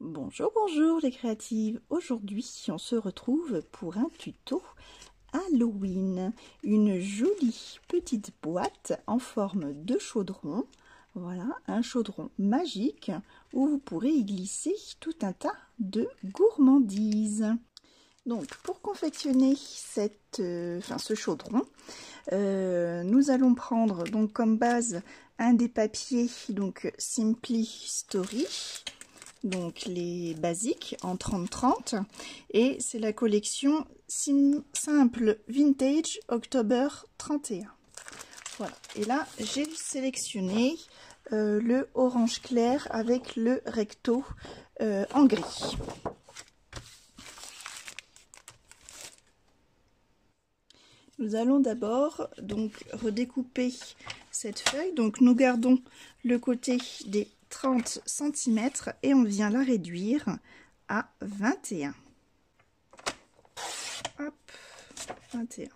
Bonjour, bonjour les créatives. Aujourd'hui, on se retrouve pour un tuto Halloween. Une jolie petite boîte en forme de chaudron. Voilà, un chaudron magique où vous pourrez y glisser tout un tas de gourmandises. Donc, pour confectionner ce chaudron, nous allons prendre donc comme base un des papiers donc Simply Story. Donc les basiques en 30-30 et c'est la collection Simple Vintage October 31. Voilà, et là j'ai sélectionné le orange clair avec le recto en gris. Nous allons d'abord donc redécouper cette feuille. Donc nous gardons le côté des 30 cm et on vient la réduire à 21. Hop, 21.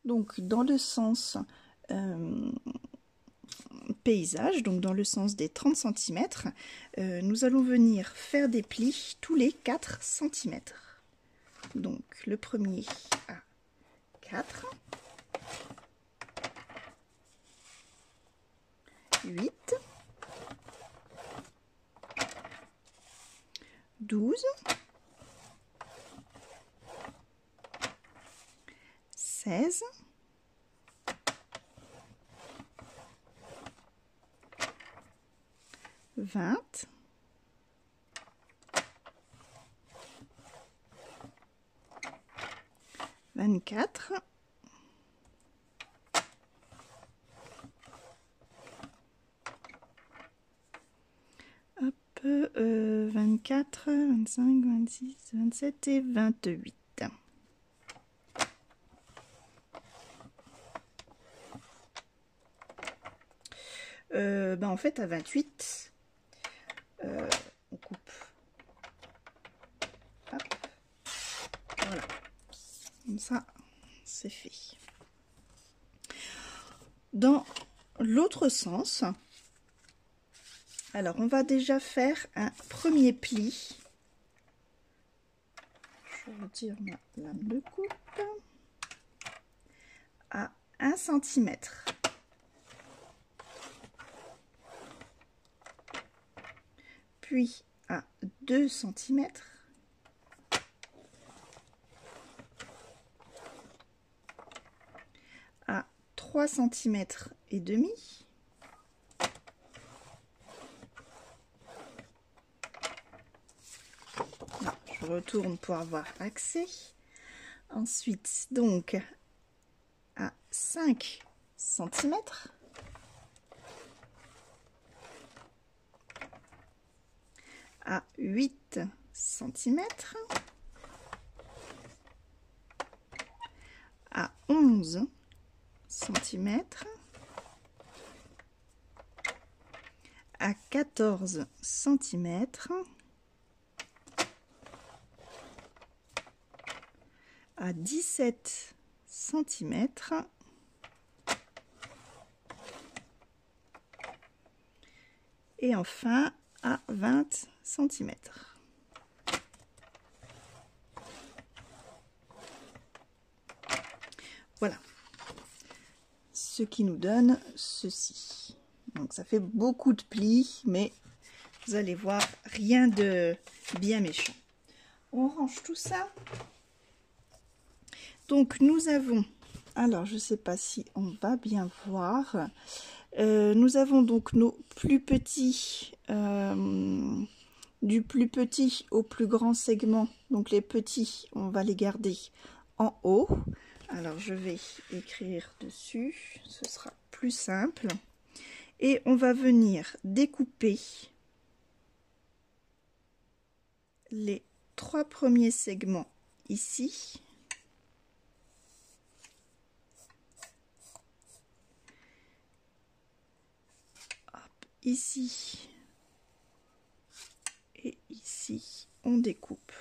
Donc dans le sens paysage, donc dans le sens des 30 cm, nous allons venir faire des plis tous les 4 cm. Donc le premier à 4, 8, 12, 16, 20, 24, 24, 25, 26, 27 et 28. En fait à 28, on coupe. Hop. Voilà. Comme ça, c'est fait. Dans l'autre sens, alors on va déjà faire un premier pli. Je retire ma lame de coupe à 1 cm. Puis à 2 cm. À 3 cm et demi. Là, je retourne pour avoir accès. Ensuite, donc à 5 cm. À 8 cm. À 11 cm. À 14 cm. À 17 cm. Et enfin à 20 cm. Voilà ce qui nous donne ceci. Donc ça fait beaucoup de plis, mais vous allez voir, rien de bien méchant. On range tout ça. Donc nous avons, alors je ne sais pas si on va bien voir, nous avons donc nos plus petits, du plus petit au plus grand segment. Donc les petits, on va les garder en haut. Alors je vais écrire dessus, ce sera plus simple. Et on va venir découper les 3 premiers segments ici. Hop, ici et ici, on découpe.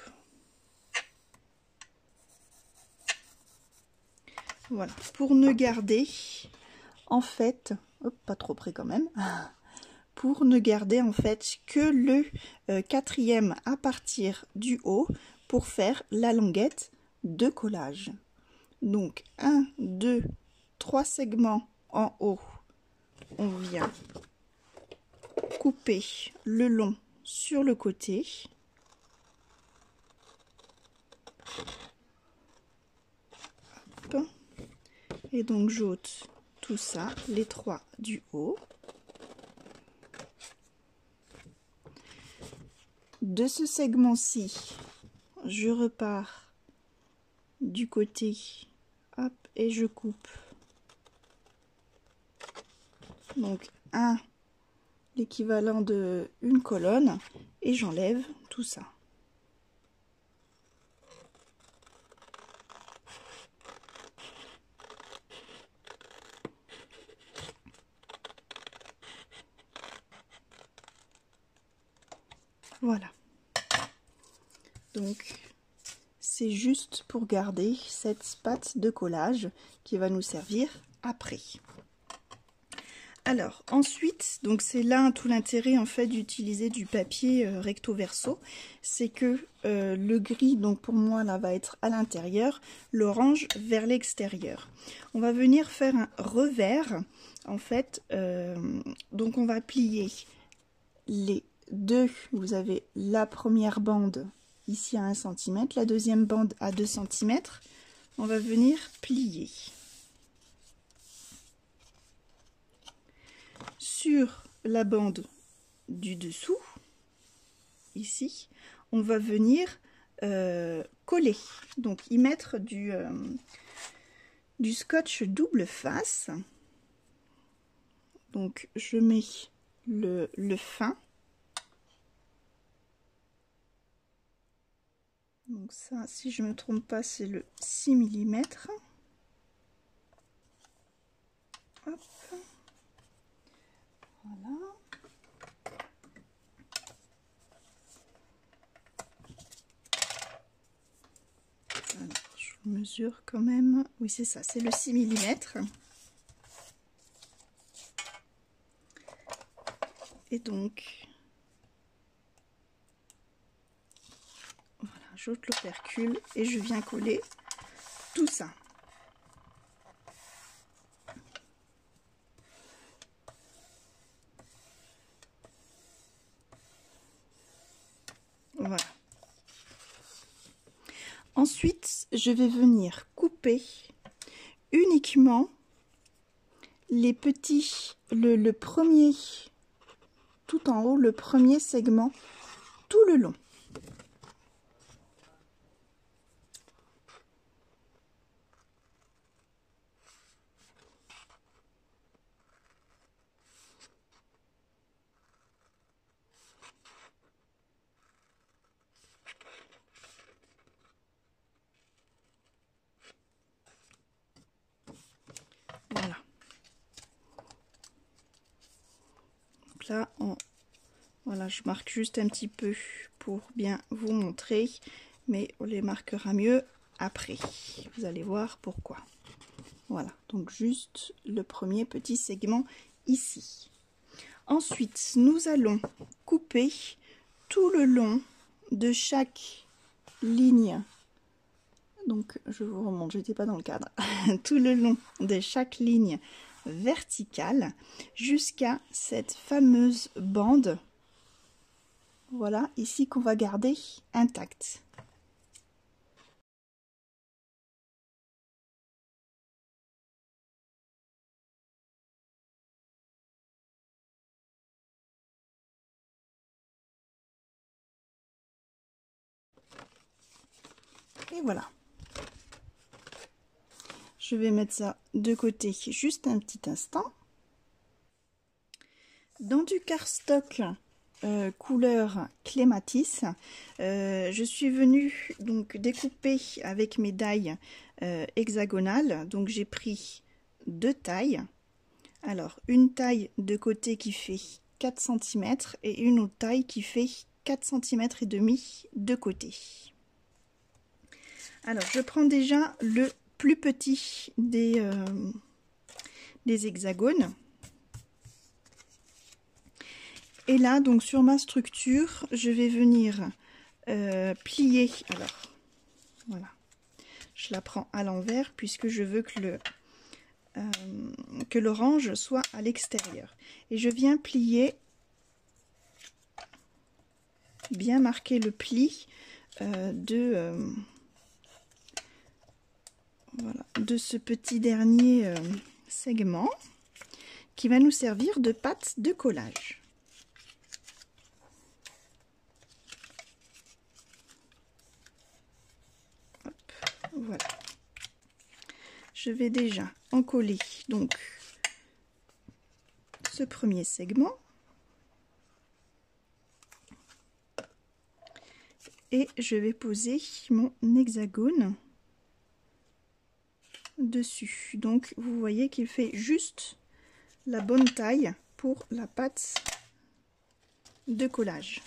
Voilà, pour ne garder, en fait, hop, pas trop près quand même, pour ne garder en fait que le quatrième à partir du haut pour faire la languette de collage. Donc 1, 2, 3 segments en haut, on vient couper le long sur le côté. Hop. Et donc j'ôte tout ça, les 3 du haut. De ce segment-ci, je repars du côté, hop, et je coupe. Donc l'équivalent de une colonne, et j'enlève tout ça. Voilà. Donc c'est juste pour garder cette patte de collage qui va nous servir après. Alors ensuite, donc c'est là tout l'intérêt en fait d'utiliser du papier recto verso, c'est que le gris, donc pour moi là, va être à l'intérieur, l'orange vers l'extérieur. On va venir faire un revers en fait, donc on va plier les deux, vous avez la première bande ici à 1 cm, la deuxième bande à 2 cm, on va venir plier. Sur la bande du dessous, ici, on va venir coller, donc y mettre du scotch double face. Donc je mets le fin. Donc ça, si je ne me trompe pas, c'est le 6 mm. Hop. Voilà. Alors, je mesure quand même. Oui, c'est ça, c'est le 6 mm. Et donc, voilà, j'ôte l'opercule et je viens coller tout ça. Voilà. Ensuite, je vais venir couper uniquement les petits, le premier, tout en haut, le premier segment, tout le long. Voilà. Donc là, voilà, je marque juste un petit peu pour bien vous montrer, mais on les marquera mieux après. Vous allez voir pourquoi. Voilà, donc juste le premier petit segment ici. Ensuite, nous allons couper tout le long de chaque ligne. Donc, je vous remonte, je n'étais pas dans le cadre. Tout le long de chaque ligne verticale jusqu'à cette fameuse bande. Voilà, ici qu'on va garder intacte. Et voilà. Je vais mettre ça de côté juste un petit instant. Dans du cardstock couleur clématisse, je suis venue donc découper avec mes dailles hexagonales. Donc j'ai pris 2 tailles. Alors une taille de côté qui fait 4 cm et une autre taille qui fait 4 cm et demi de côté. Alors je prends déjà le plus petit des hexagones Et là, donc sur ma structure, je vais venir plier. Alors, voilà. Je la prends à l'envers puisque je veux que l'orange soit à l'extérieur. Et je viens plier, bien marquer le pli voilà, de ce petit dernier segment qui va nous servir de pâte de collage. Hop, voilà. Je vais déjà encoller donc ce premier segment et je vais poser mon hexagone dessus. Donc vous voyez qu'il fait juste la bonne taille pour la pâte de collage.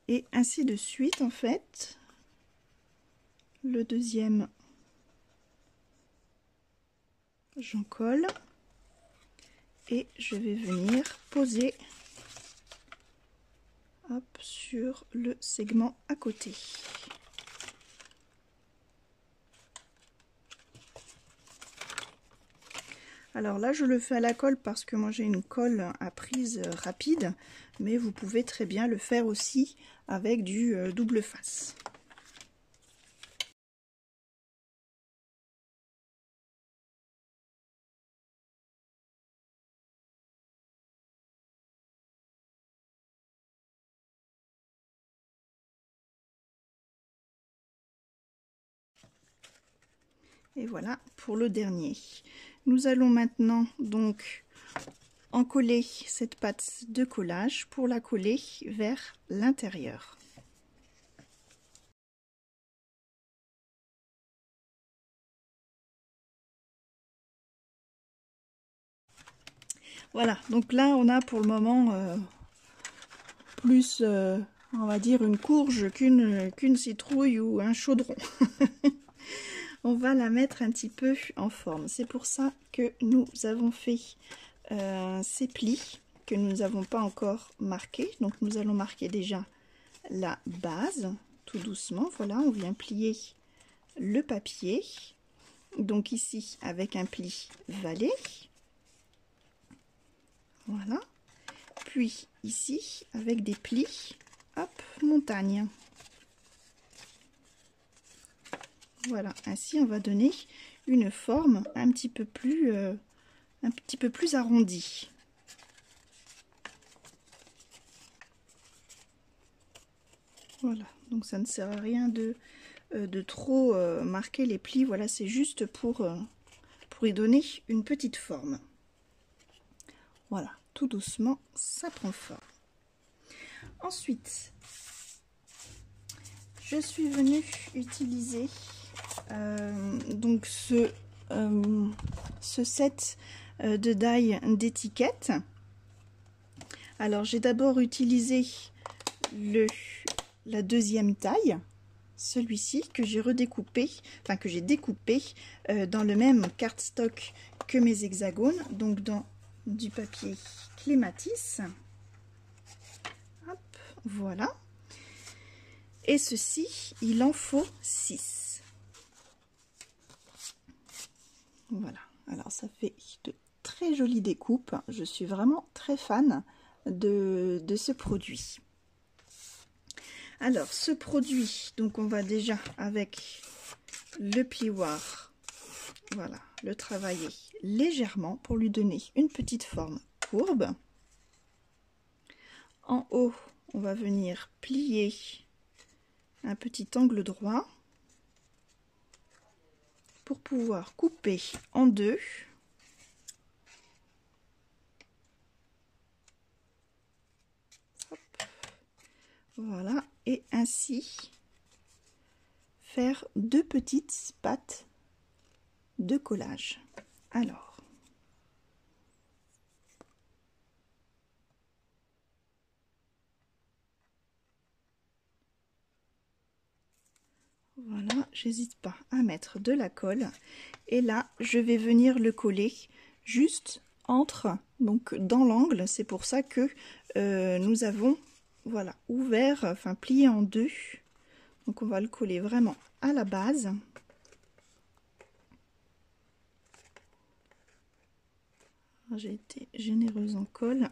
Et ainsi de suite en fait. Le deuxième, j'en colle et je vais venir poser hop, sur le segment à côté. Alors là, je le fais à la colle parce que moi j'ai une colle à prise rapide, mais vous pouvez très bien le faire aussi avec du double face. Et voilà pour le dernier. Nous allons maintenant donc encoller cette pâte de collage pour la coller vers l'intérieur. Voilà, donc là on a pour le moment plus, on va dire, une courge qu'une citrouille ou un chaudron. On va la mettre un petit peu en forme. C'est pour ça que nous avons fait ces plis que nous n'avons pas encore marqués. Donc nous allons marquer déjà la base tout doucement. Voilà, on vient plier le papier. Donc ici avec un pli valet. Voilà. Puis ici avec des plis, hop, montagne. Voilà, ainsi on va donner une forme un petit peu plus arrondie. Voilà, donc ça ne sert à rien de trop marquer les plis. Voilà, c'est juste pour y donner une petite forme. Voilà, tout doucement, ça prend forme. Ensuite, je suis venue utiliser donc ce set de die d'étiquettes. Alors j'ai d'abord utilisé la deuxième taille, celui-ci que j'ai redécoupé, enfin que j'ai découpé dans le même cardstock que mes hexagones, donc dans du papier clématis. Hop, voilà. Et ceci, il en faut 6. Voilà, alors ça fait de très jolies découpes. Je suis vraiment très fan de ce produit. Alors ce produit, donc on va déjà avec le plioir, voilà, le travailler légèrement pour lui donner une petite forme courbe. En haut, on va venir plier un petit angle droit pour pouvoir couper en deux. Hop. Voilà, et ainsi faire deux petites pattes de collage. Alors, voilà, j'hésite pas à mettre de la colle et là je vais venir le coller juste entre, donc dans l'angle. C'est pour ça que nous avons, voilà, ouvert, enfin plié en deux. Donc on va le coller vraiment à la base. J'ai été généreuse en colle.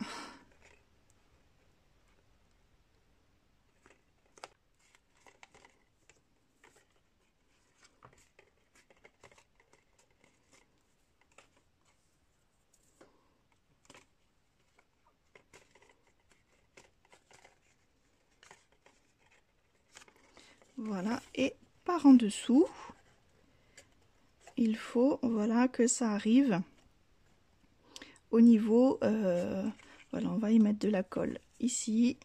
Voilà, et par en dessous, il faut, voilà, que ça arrive au niveau, voilà, on va y mettre de la colle ici.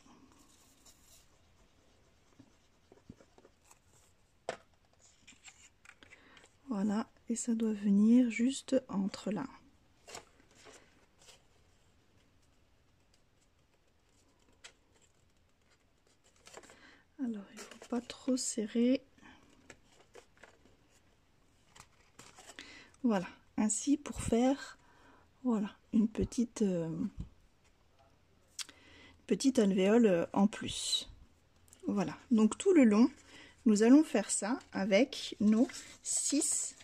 Voilà, et ça doit venir juste entre là. Alors, il ne faut pas trop serrer. Voilà, ainsi pour faire, voilà, une petite alvéole en plus. Voilà, donc tout le long, nous allons faire ça avec nos 6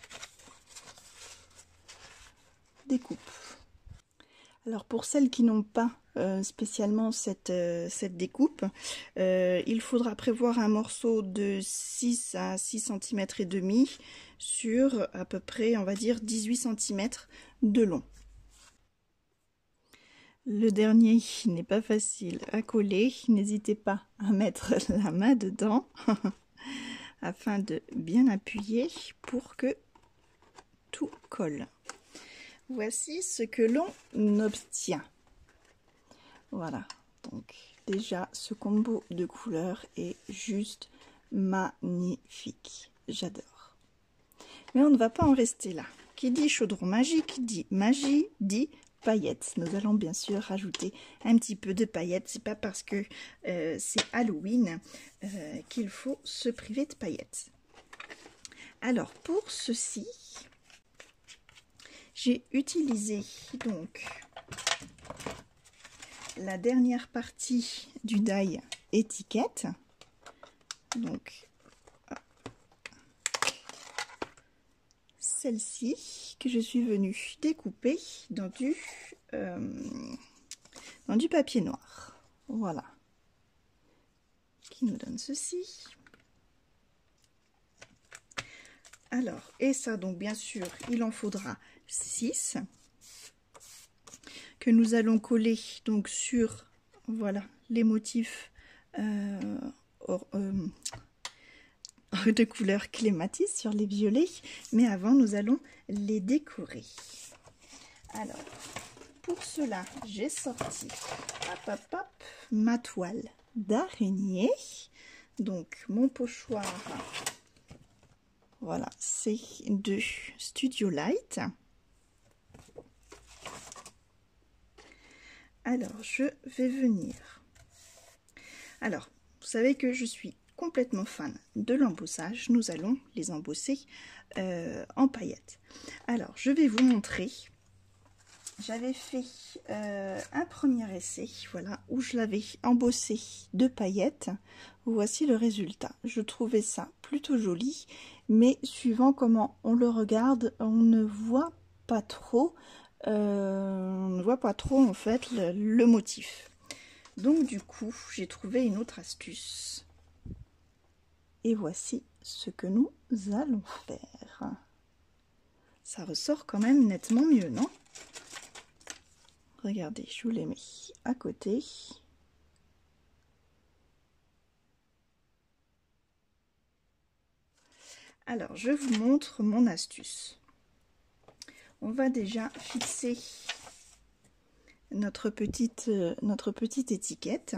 découpes. Alors pour celles qui n'ont pas spécialement cette découpe, il faudra prévoir un morceau de 6 à 6 cm et demi sur à peu près, on va dire, 18 cm de long. Le dernier n'est pas facile à coller, n'hésitez pas à mettre la main dedans afin de bien appuyer pour que tout colle. Voici ce que l'on obtient. Voilà, donc déjà ce combo de couleurs est juste magnifique, j'adore. Mais on ne va pas en rester là. Qui dit chaudron magique dit magie, dit paillettes. Nous allons bien sûr rajouter un petit peu de paillettes. C'est pas parce que c'est Halloween qu'il faut se priver de paillettes. Alors pour ceci, j'ai utilisé donc la dernière partie du die étiquette. Donc celle-ci que je suis venue découper dans du papier noir. Voilà. Qui nous donne ceci. Alors, et ça donc bien sûr, il en faudra 6 que nous allons coller donc sur, voilà, les motifs de couleur clématisse sur les violets, mais avant nous allons les décorer. Alors pour cela j'ai sorti ma toile d'araignée, donc mon pochoir, voilà, c'est de Studio Light. Alors je vais venir, alors vous savez que je suis complètement fan de l'embossage, nous allons les embosser en paillettes. Alors je vais vous montrer, j'avais fait un premier essai, voilà, où je l'avais embossé de paillettes. Voici le résultat. Je trouvais ça plutôt joli, mais suivant comment on le regarde, on ne voit pas trop en fait le motif. Donc du coup j'ai trouvé une autre astuce et voici ce que nous allons faire. Ça ressort quand même nettement mieux, non? Regardez, je vous les mets à côté. Alors je vous montre mon astuce. On va déjà fixer notre petite étiquette.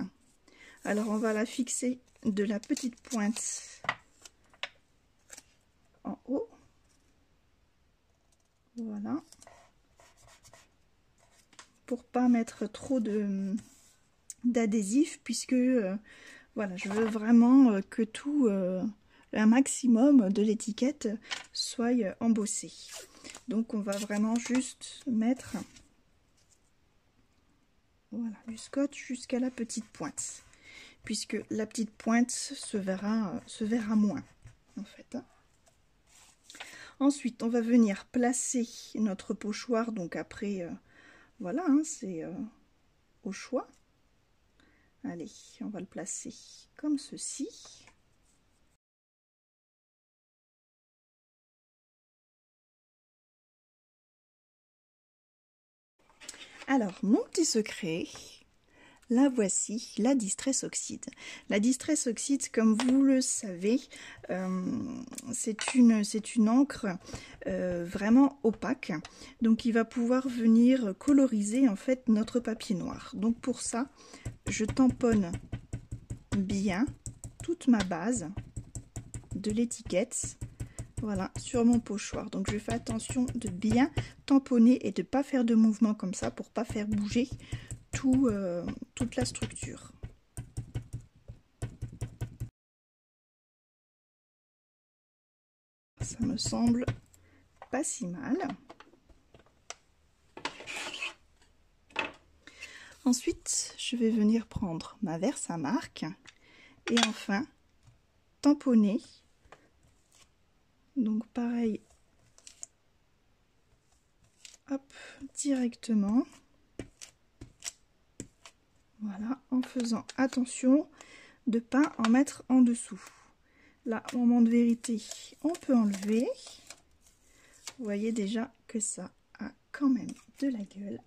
Alors on va la fixer de la petite pointe en haut. Voilà. Pour pas mettre trop d'adhésif, puisque voilà, je veux vraiment que tout un maximum de l'étiquette soit embossé. Donc on va vraiment juste mettre voilà, du scotch jusqu'à la petite pointe, puisque la petite pointe se verra moins en fait. Ensuite, on va venir placer notre pochoir, donc après, voilà, hein, c'est au choix. Allez, on va le placer comme ceci. Alors, mon petit secret, la voici, la Distress Oxide. La Distress Oxide, comme vous le savez, c'est une encre vraiment opaque. Donc, il va pouvoir venir coloriser en fait notre papier noir. Donc, pour ça, je tamponne bien toute ma base de l'étiquette. Voilà, sur mon pochoir. Donc je fais attention de bien tamponner et de ne pas faire de mouvement comme ça pour pas faire bouger toute la structure. Ça me semble pas si mal. Ensuite, je vais venir prendre ma Versamark et enfin tamponner. Donc pareil, hop, directement. Voilà, en faisant attention de ne pas en mettre en dessous. Là, moment de vérité, on peut enlever. Vous voyez déjà que ça a quand même de la gueule.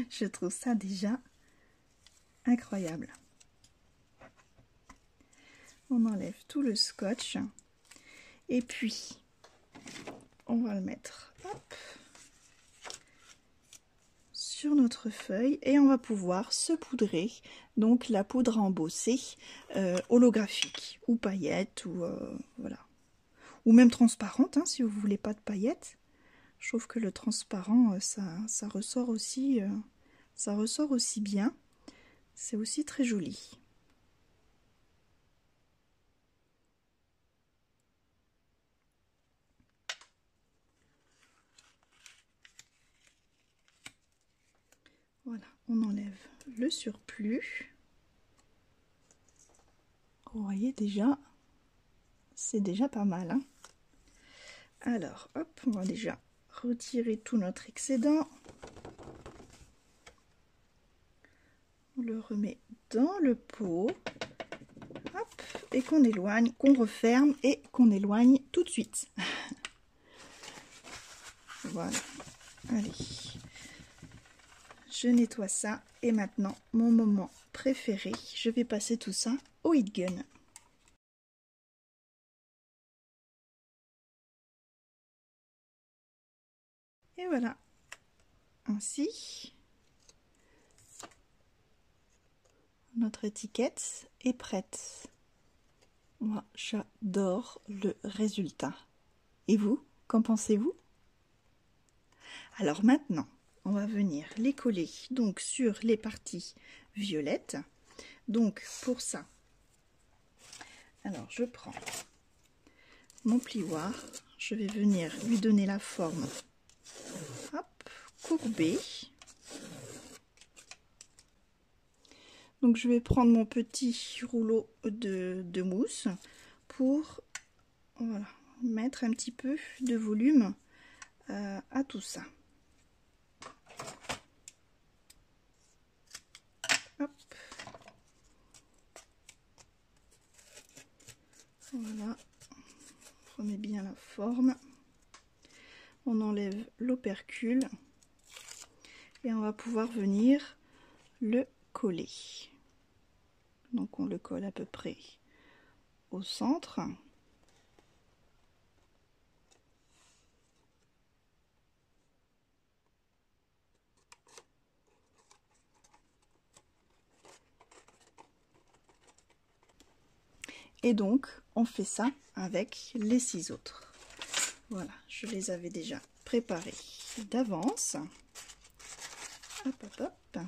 Je trouve ça déjà incroyable. On enlève tout le scotch. Et puis, on va le mettre hop, sur notre feuille et on va pouvoir se poudrer. Donc la poudre embossée holographique ou paillettes ou voilà. Ou même transparente hein, si vous voulez pas de paillettes. Je trouve que le transparent ça ressort aussi bien. C'est aussi très joli. Voilà, on enlève le surplus. Vous voyez déjà, c'est déjà pas mal. Hein. Alors, hop, on va déjà retirer tout notre excédent. On le remet dans le pot. Hop, et qu'on éloigne, qu'on referme et qu'on éloigne tout de suite. Voilà. Allez. Je nettoie ça. Et maintenant, mon moment préféré, je vais passer tout ça au heat gun. Et voilà. Ainsi, notre étiquette est prête. Moi, j'adore le résultat. Et vous, qu'en pensez-vous? Alors maintenant, on va venir les coller donc sur les parties violettes. Donc pour ça, alors je prends mon plioir, je vais venir lui donner la forme hop, courbée. Donc je vais prendre mon petit rouleau de mousse pour voilà, mettre un petit peu de volume à tout ça. Hop. Voilà, on remet bien la forme. On enlève l'opercule et on va pouvoir venir le coller. Donc on le colle à peu près au centre. Et donc on fait ça avec les 6 autres. Voilà, je les avais déjà préparés d'avance. Hop, hop, hop.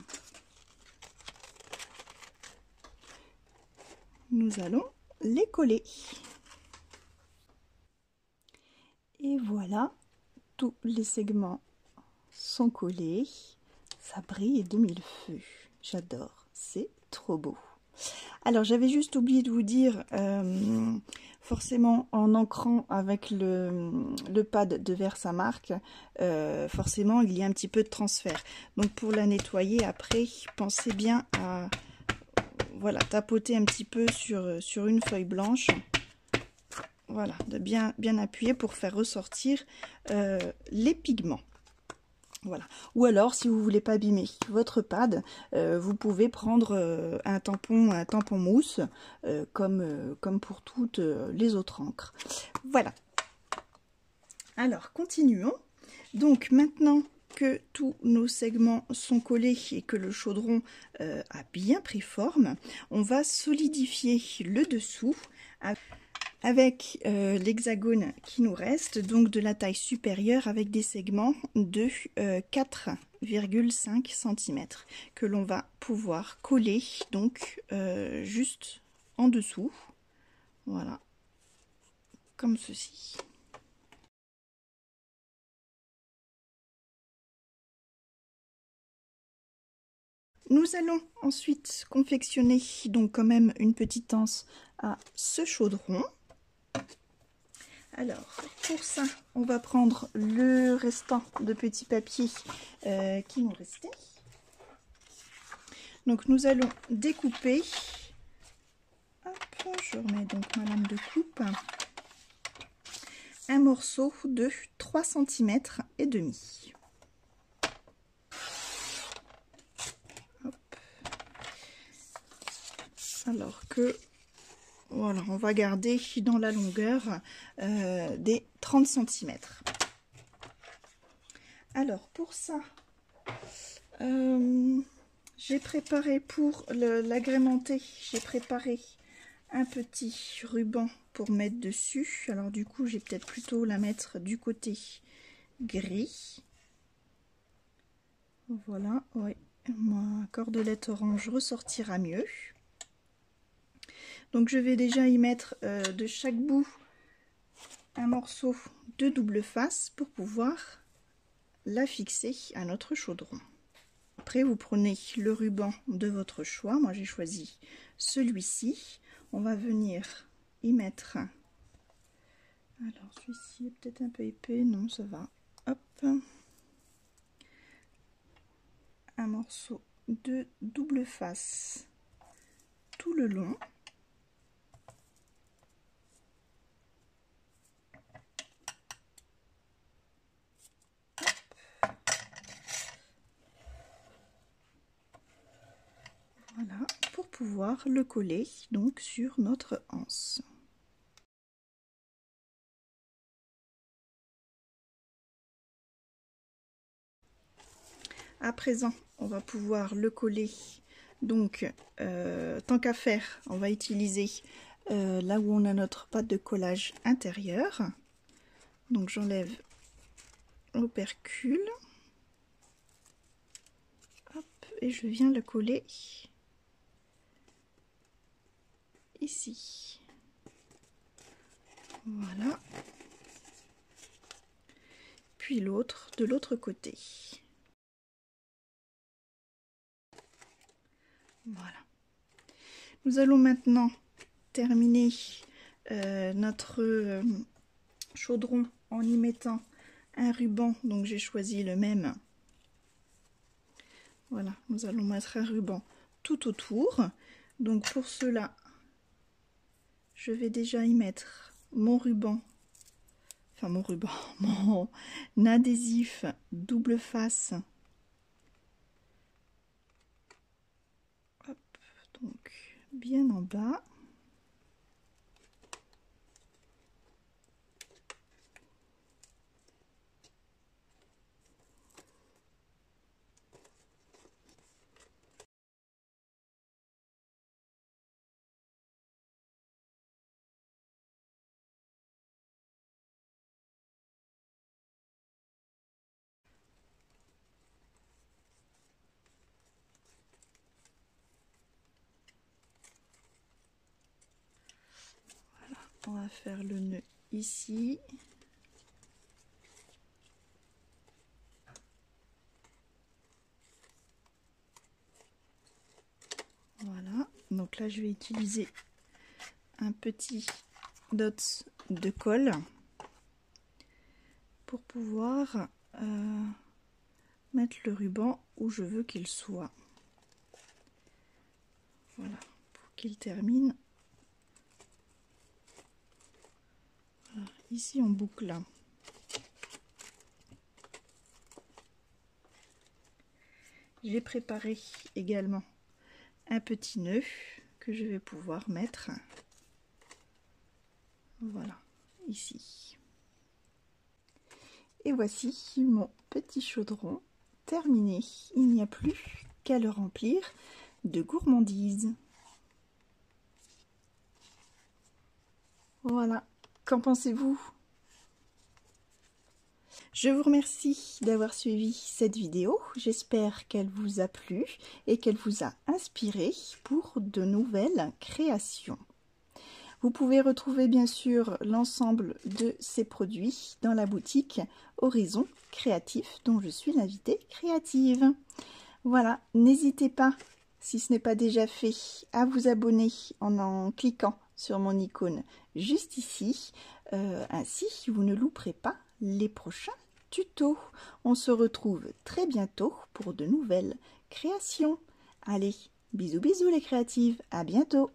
Nous allons les coller. Et voilà, tous les segments sont collés. Ça brille de mille feux. J'adore, c'est trop beau. Alors j'avais juste oublié de vous dire, forcément en ancrant avec le pad de Versamark, forcément il y a un petit peu de transfert. Donc pour la nettoyer après, pensez bien à voilà, tapoter un petit peu sur une feuille blanche. Voilà, de bien appuyer pour faire ressortir les pigments. Voilà. Ou alors, si vous voulez pas abîmer votre pad, vous pouvez prendre un tampon mousse, comme pour toutes les autres encres. Voilà. Alors, continuons. Donc, maintenant que tous nos segments sont collés et que le chaudron a bien pris forme, on va solidifier le dessous avec l'hexagone qui nous reste, donc de la taille supérieure avec des segments de 4,5 cm que l'on va pouvoir coller donc juste en dessous, voilà, comme ceci. Nous allons ensuite confectionner donc quand même une petite anse à ce chaudron. Alors, pour ça, on va prendre le restant de petits papiers qui nous restait. Donc, nous allons découper. Hop, je remets donc ma lame de coupe. Un morceau de 3,5 cm. Hop. Alors que... Voilà, on va garder dans la longueur des 30 cm. Alors, pour ça, j'ai préparé pour l'agrémenter, j'ai préparé un petit ruban pour mettre dessus. Alors, du coup, j'ai peut-être plutôt la mettre du côté gris. Voilà, oui, ma cordelette orange ressortira mieux. Donc je vais déjà y mettre de chaque bout un morceau de double face pour pouvoir la fixer à notre chaudron. Après vous prenez le ruban de votre choix, moi j'ai choisi celui-ci. On va venir y mettre, alors celui-ci est peut-être un peu épais, non ça va, hop, un morceau de double face tout le long. Voilà, pour pouvoir le coller donc sur notre anse. À présent, on va pouvoir le coller. Donc, tant qu'à faire, on va utiliser là où on a notre pâte de collage intérieur. Donc, j'enlève l'opercule. Et je viens le coller ici. Voilà. Puis l'autre de l'autre côté. Voilà. Nous allons maintenant terminer notre chaudron en y mettant un ruban. Donc j'ai choisi le même. Voilà, nous allons mettre un ruban tout autour. Donc pour cela, je vais déjà y mettre mon ruban, enfin mon ruban, mon adhésif double face. Hop, donc bien en bas. Voilà, on va faire le nœud ici. Donc là je vais utiliser un petit dot de colle pour pouvoir mettre le ruban où je veux qu'il soit. Voilà, pour qu'il termine. Voilà, ici on boucle. J'ai préparé également un petit nœud que je vais pouvoir mettre, voilà, ici. Et voici mon petit chaudron terminé. Il n'y a plus qu'à le remplir de gourmandises. Voilà, qu'en pensez-vous? Je vous remercie d'avoir suivi cette vidéo. J'espère qu'elle vous a plu et qu'elle vous a inspiré pour de nouvelles créations. Vous pouvez retrouver bien sûr l'ensemble de ces produits dans la boutique Horizon Créatif dont je suis l'invitée créative. Voilà, n'hésitez pas, si ce n'est pas déjà fait, à vous abonner en cliquant sur mon icône juste ici. Ainsi, vous ne louperez pas les prochains tutos. On se retrouve très bientôt pour de nouvelles créations. Allez, bisous bisous les créatives, à bientôt.